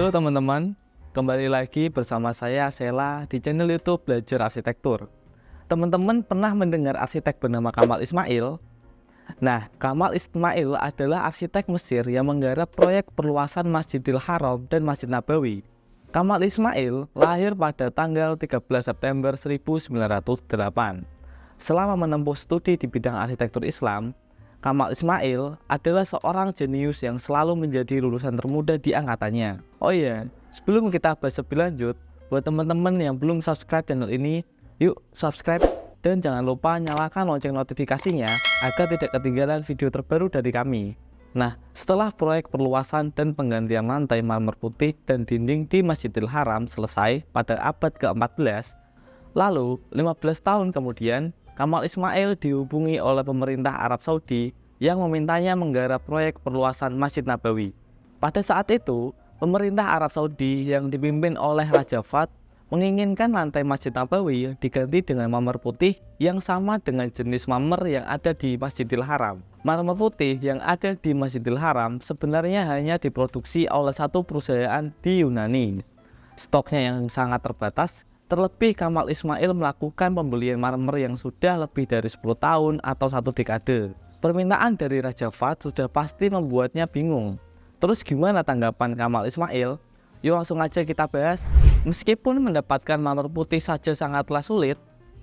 Halo teman-teman, kembali lagi bersama saya Sela di channel YouTube Belajar Arsitektur. Teman-teman pernah mendengar arsitek bernama Kamal Ismail? Nah, Kamal Ismail adalah arsitek Mesir yang menggarap proyek perluasan Masjidil Haram dan Masjid Nabawi. Kamal Ismail lahir pada tanggal 13 September 1908. Selama menempuh studi di bidang arsitektur Islam, Kamal Ismail adalah seorang jenius yang selalu menjadi lulusan termuda di angkatannya. Oh iya, sebelum kita bahas lebih lanjut, buat teman-teman yang belum subscribe channel ini, yuk subscribe dan jangan lupa nyalakan lonceng notifikasinya agar tidak ketinggalan video terbaru dari kami. Nah, setelah proyek perluasan dan penggantian lantai marmer putih dan dinding di Masjidil Haram selesai pada abad ke-14, lalu 15 tahun kemudian, Kamal Ismail dihubungi oleh pemerintah Arab Saudi yang memintanya menggarap proyek perluasan Masjid Nabawi. Pada saat itu, pemerintah Arab Saudi yang dipimpin oleh Raja Fahd menginginkan lantai Masjid Nabawi diganti dengan marmer putih yang sama dengan jenis marmer yang ada di Masjidil Haram. Marmer putih yang ada di Masjidil Haram sebenarnya hanya diproduksi oleh satu perusahaan di Yunani. Stoknya yang sangat terbatas. Terlebih Kamal Ismail melakukan pembelian marmer yang sudah lebih dari 10 tahun atau satu dekade. Permintaan dari Raja Fahd sudah pasti membuatnya bingung. Terus gimana tanggapan Kamal Ismail? Yuk langsung aja kita bahas. Meskipun mendapatkan marmer putih saja sangatlah sulit,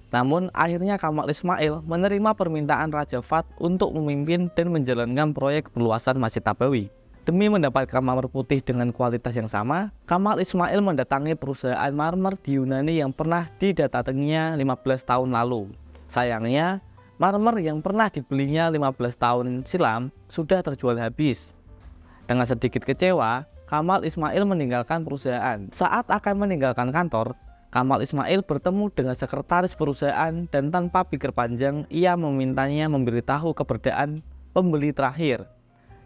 namun akhirnya Kamal Ismail menerima permintaan Raja Fahd untuk memimpin dan menjalankan proyek perluasan Masjid Nabawi. Demi mendapatkan marmer putih dengan kualitas yang sama, Kamal Ismail mendatangi perusahaan marmer di Yunani yang pernah didatanginya 15 tahun lalu. Sayangnya, marmer yang pernah dibelinya 15 tahun silam sudah terjual habis. Dengan sedikit kecewa, Kamal Ismail meninggalkan perusahaan. Saat akan meninggalkan kantor, Kamal Ismail bertemu dengan sekretaris perusahaan dan tanpa pikir panjang, ia memintanya memberitahu keberadaan pembeli terakhir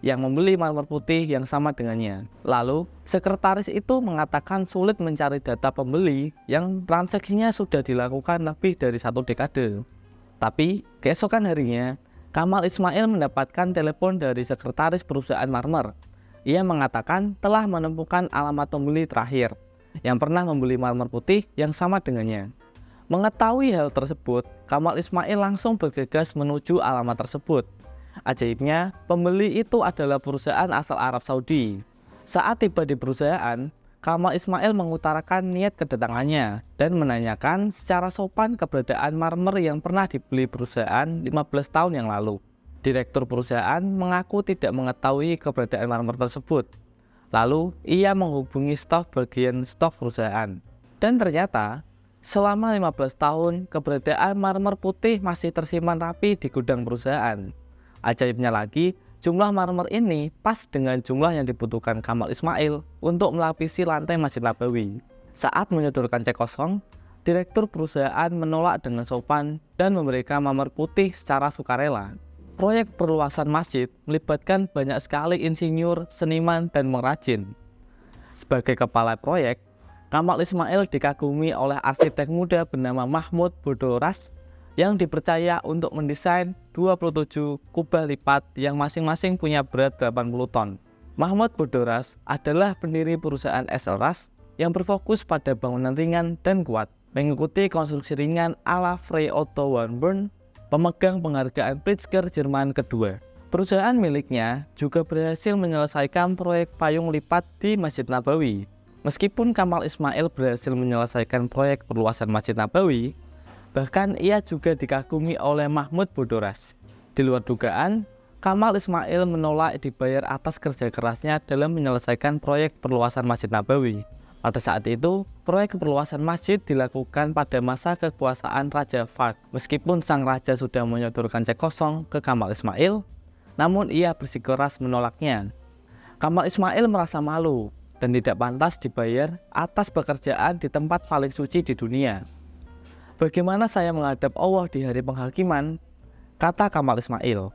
yang membeli marmer putih yang sama dengannya. Lalu, sekretaris itu mengatakan sulit mencari data pembeli yang transaksinya sudah dilakukan lebih dari satu dekade. Tapi, keesokan harinya, Kamal Ismail mendapatkan telepon dari sekretaris perusahaan marmer. Ia mengatakan telah menemukan alamat pembeli terakhir yang pernah membeli marmer putih yang sama dengannya. Mengetahui hal tersebut, Kamal Ismail langsung bergegas menuju alamat tersebut. Ajaibnya, pembeli itu adalah perusahaan asal Arab Saudi. Saat tiba di perusahaan, Kamal Ismail mengutarakan niat kedatangannya dan menanyakan secara sopan keberadaan marmer yang pernah dibeli perusahaan 15 tahun yang lalu. Direktur perusahaan mengaku tidak mengetahui keberadaan marmer tersebut. Lalu, ia menghubungi staf bagian stok perusahaan. Dan ternyata, selama 15 tahun, keberadaan marmer putih masih tersimpan rapi di gudang perusahaan. Ajaibnya lagi, jumlah marmer ini pas dengan jumlah yang dibutuhkan Kamal Ismail untuk melapisi lantai Masjid Nabawi. Saat menyodorkan cek kosong, direktur perusahaan menolak dengan sopan dan memberikan marmer putih secara sukarela. Proyek perluasan masjid melibatkan banyak sekali insinyur, seniman, dan pengrajin. Sebagai kepala proyek, Kamal Ismail dikagumi oleh arsitek muda bernama Mahmud Bodoras yang dipercaya untuk mendesain 27 kubah lipat yang masing-masing punya berat 80 ton. Mahmud Bodoras adalah pendiri perusahaan SLRAS yang berfokus pada bangunan ringan dan kuat, mengikuti konstruksi ringan ala Frey Otto Warburg, pemegang penghargaan Pritzker Jerman kedua. Perusahaan miliknya juga berhasil menyelesaikan proyek payung lipat di Masjid Nabawi. Meskipun Kamal Ismail berhasil menyelesaikan proyek perluasan Masjid Nabawi, bahkan ia juga dikagumi oleh Mahmud Bodoras. Di luar dugaan, Kamal Ismail menolak dibayar atas kerja kerasnya dalam menyelesaikan proyek perluasan Masjid Nabawi. Pada saat itu, proyek perluasan masjid dilakukan pada masa kekuasaan Raja Fahd. Meskipun sang raja sudah menyodorkan cek kosong ke Kamal Ismail, namun ia bersikeras menolaknya. Kamal Ismail merasa malu dan tidak pantas dibayar atas pekerjaan di tempat paling suci di dunia. Bagaimana saya menghadap Allah di hari penghakiman? Kata Kamal Ismail.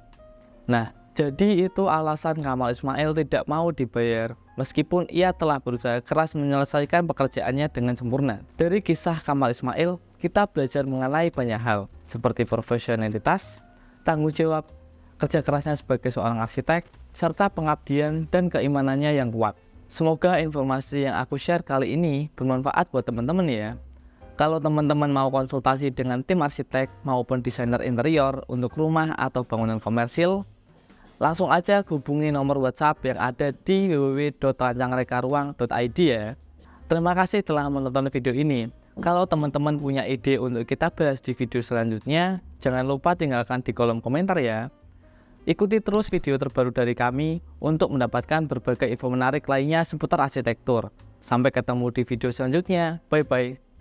Nah, jadi itu alasan Kamal Ismail tidak mau dibayar meskipun ia telah berusaha keras menyelesaikan pekerjaannya dengan sempurna. Dari kisah Kamal Ismail, kita belajar mengenai banyak hal seperti profesionalitas, tanggung jawab, kerja kerasnya sebagai seorang arsitek, serta pengabdian dan keimanannya yang kuat. Semoga informasi yang aku share kali ini bermanfaat buat teman-teman ya. Kalau teman-teman mau konsultasi dengan tim arsitek maupun desainer interior untuk rumah atau bangunan komersil, langsung aja hubungi nomor WhatsApp yang ada di www.rancangrekaruang.id ya. Terima kasih telah menonton video ini. Kalau teman-teman punya ide untuk kita bahas di video selanjutnya, jangan lupa tinggalkan di kolom komentar ya. Ikuti terus video terbaru dari kami untuk mendapatkan berbagai info menarik lainnya seputar arsitektur. Sampai ketemu di video selanjutnya. Bye-bye.